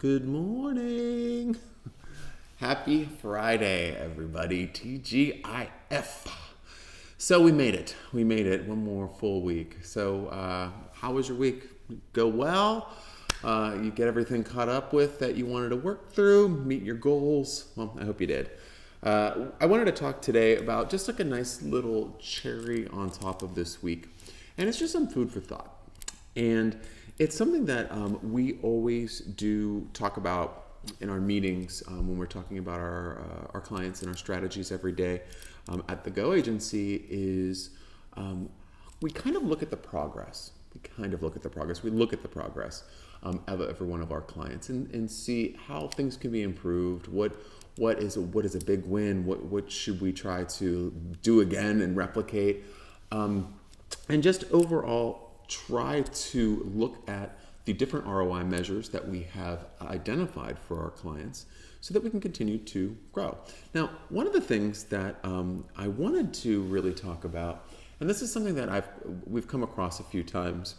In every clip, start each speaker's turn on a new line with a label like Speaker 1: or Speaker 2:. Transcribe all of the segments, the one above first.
Speaker 1: Good morning. Happy Friday, everybody. TGIF. So we made it. We made it. One more full week. So how was your week? Go well? You get everything caught up with that you wanted to work through, meet your goals? Well, I hope you did. I wanted to talk today about just like a nice little cherry on top of this week. And it's just some food for thought. And it's something that we always do talk about in our meetings when we're talking about our clients and our strategies every day at the Go Agency is we kind of look at the progress. We look at the progress of every one of our clients and see how things can be improved. What is a big win? What should we try to do again and replicate? And just overall try to look at the different ROI measures that we have identified for our clients so that we can continue to grow. Now, one of the things that I wanted to really talk about, and this is something that we've come across a few times.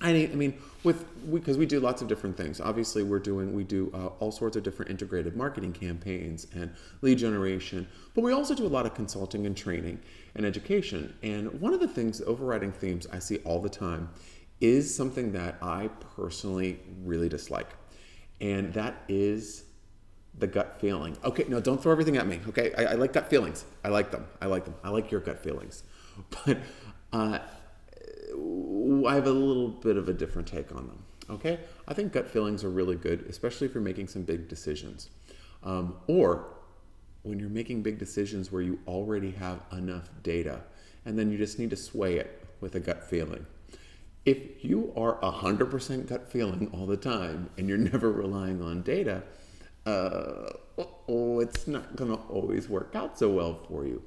Speaker 1: I mean, because we do lots of different things. Obviously, we do all sorts of different integrated marketing campaigns and lead generation, but we also do a lot of consulting and training and education. And one of the things, overriding themes I see all the time, is something that I personally really dislike, and that is the gut feeling. Okay, no, don't throw everything at me. Okay, I like gut feelings. I like them. I like your gut feelings, but. I have a little bit of a different take on them. Okay, I think gut feelings are really good, especially if you're making some big decisions, or when you're making big decisions where you already have enough data, and then you just need to sway it with a gut feeling. If you are 100% gut feeling all the time and you're never relying on data, it's not going to always work out so well for you.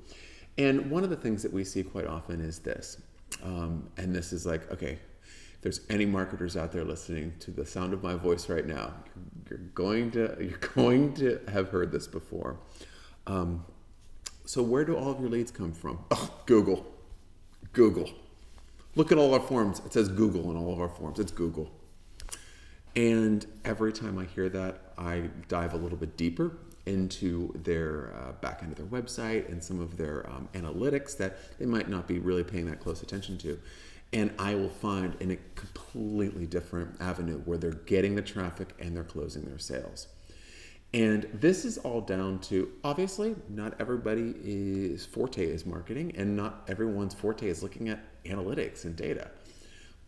Speaker 1: And one of the things that we see quite often is this. And this is like, okay, if there's any marketers out there listening to the sound of my voice right now, you're going to have heard this before. So where do all of your leads come from? Oh, Google. Look at all our forms. It says Google on all of our forms. It's Google. And every time I hear that, I dive a little bit deeper into their back end of their website and some of their analytics that they might not be really paying that close attention to. And I will find in a completely different avenue where they're getting the traffic and they're closing their sales. And this is all down to, obviously, not everybody's forte is marketing and not everyone's forte is looking at analytics and data.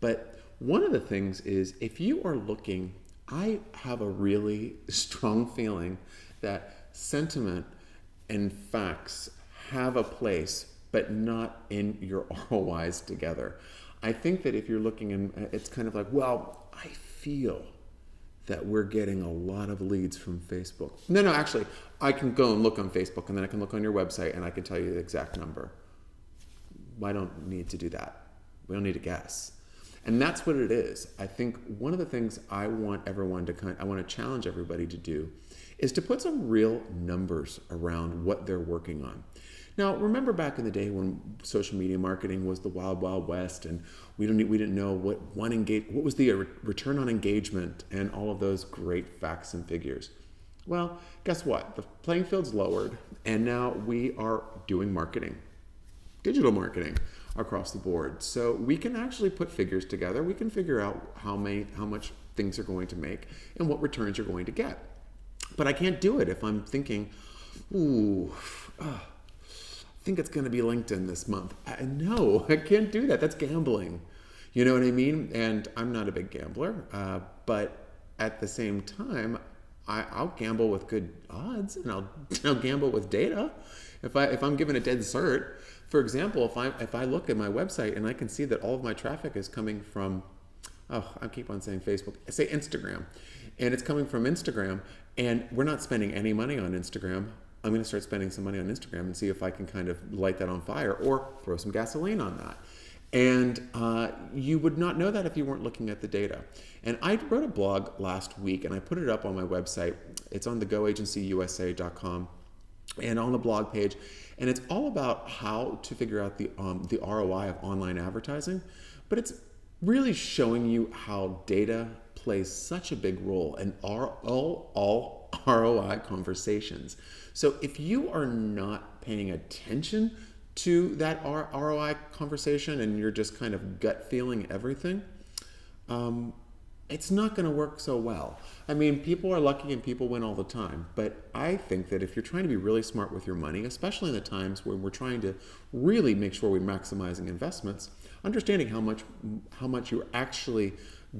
Speaker 1: But one of the things is if you are looking, I have a really strong feeling that sentiment and facts have a place, but not in your ROIs together. I think that if you're looking and it's kind of like, well, I feel that we're getting a lot of leads from Facebook. No, actually, I can go and look on Facebook and then I can look on your website and I can tell you the exact number. I don't need to do that. We don't need to guess. And that's what it is. I think one of the things I want I want to challenge everybody to do is to put some real numbers around what they're working on. Now, remember back in the day when social media marketing was the wild, wild west, and we didn't know what was the return on engagement and all of those great facts and figures. Well, guess what? The playing field's lowered, and now we are doing marketing, digital marketing across the board. So we can actually put figures together. We can figure out how much things are going to make and what returns you're going to get. But I can't do it if I'm thinking, I think it's going to be LinkedIn this month. No, I can't do that. That's gambling. You know what I mean? And I'm not a big gambler, but at the same time, I'll gamble with good odds, and I'll gamble with data. If I'm given a dead cert, for example, if I look at my website and I can see that all of my traffic is coming from, I keep on saying Facebook, I say Instagram, and it's coming from Instagram, and we're not spending any money on Instagram. I'm going to start spending some money on Instagram and see if I can kind of light that on fire or throw some gasoline on that. And you would not know that if you weren't looking at the data. And I wrote a blog last week and I put it up on my website. It's on thegoagencyusa.com and on the blog page. And it's all about how to figure out the ROI of online advertising. But it's really showing you how data plays such a big role in all ROI conversations. So if you are not paying attention to that ROI conversation and you're just kind of gut feeling everything, it's not going to work so well. I mean, people are lucky and people win all the time, but I think that if you're trying to be really smart with your money, especially in the times when we're trying to really make sure we're maximizing investments, understanding how much you're actually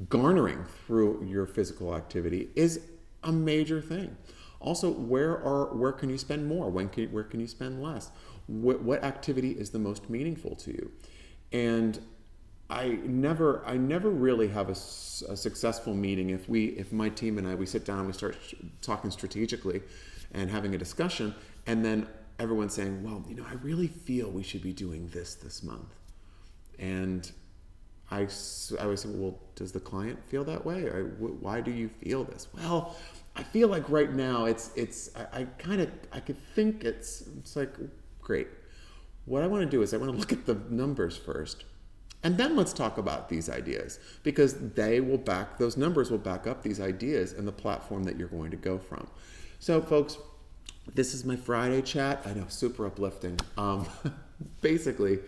Speaker 1: garnering through your physical activity is a major thing. Also, where can you spend more? Where can you spend less? What activity is the most meaningful to you? And I never really have a successful meeting if my team and I, we sit down and we start talking strategically and having a discussion, and then everyone's saying, well, I really feel we should be doing this month. And I always say, well, does the client feel that way? Why do you feel this? Well, I feel like right now I could think it's like, great. What I want to do is I want to look at the numbers first. And then let's talk about these ideas, because those numbers will back up these ideas and the platform that you're going to go from. So folks, this is my Friday chat. I know, super uplifting. Basically,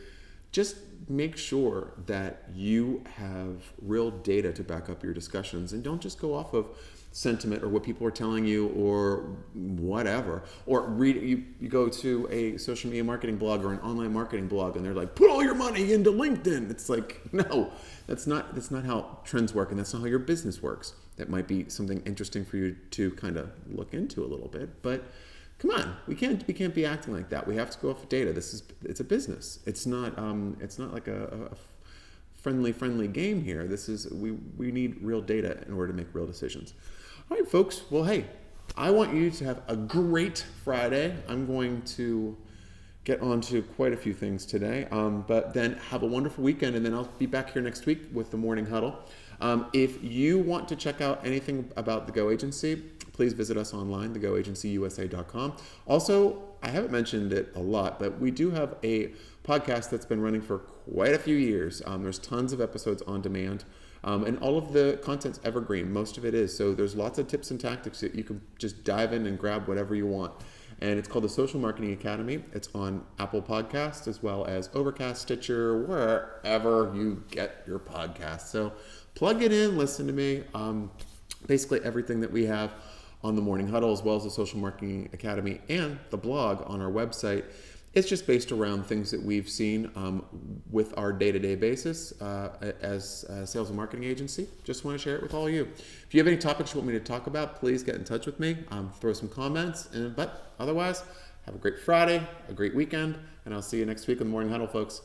Speaker 1: just make sure that you have real data to back up your discussions, and don't just go off of sentiment or what people are telling you or whatever, or you go to a social media marketing blog or an online marketing blog and they're like, put all your money into LinkedIn. It's like, no, that's not how trends work, and that's not how your business works. That might be something interesting for you to kind of look into a little bit, but come on, we can't be acting like that. We have to go off of data. It's a business. It's not like a friendly game here. We need real data in order to make real decisions. All right, folks. Well, hey, I want you to have a great Friday. I'm going to get on to quite a few things today, but then have a wonderful weekend, and then I'll be back here next week with the Morning Huddle. If you want to check out anything about the Go Agency, please visit us online, thegoagencyusa.com. Also, I haven't mentioned it a lot, but we do have a podcast that's been running for quite a few years. There's tons of episodes on demand, and all of the content's evergreen. Most of it is. So there's lots of tips and tactics that you can just dive in and grab whatever you want. And it's called the Social Marketing Academy. It's on Apple Podcasts as well as Overcast, Stitcher, wherever you get your podcasts. So plug it in, listen to me. Basically everything that we have on the Morning Huddle, as well as the Social Marketing Academy and the blog on our website, it's just based around things that we've seen with our day-to-day basis as a sales and marketing agency. Just want to share it with all of you. If you have any topics you want me to talk about, please get in touch with me. Throw some comments. But otherwise, have a great Friday, a great weekend, and I'll see you next week on the Morning Huddle, folks.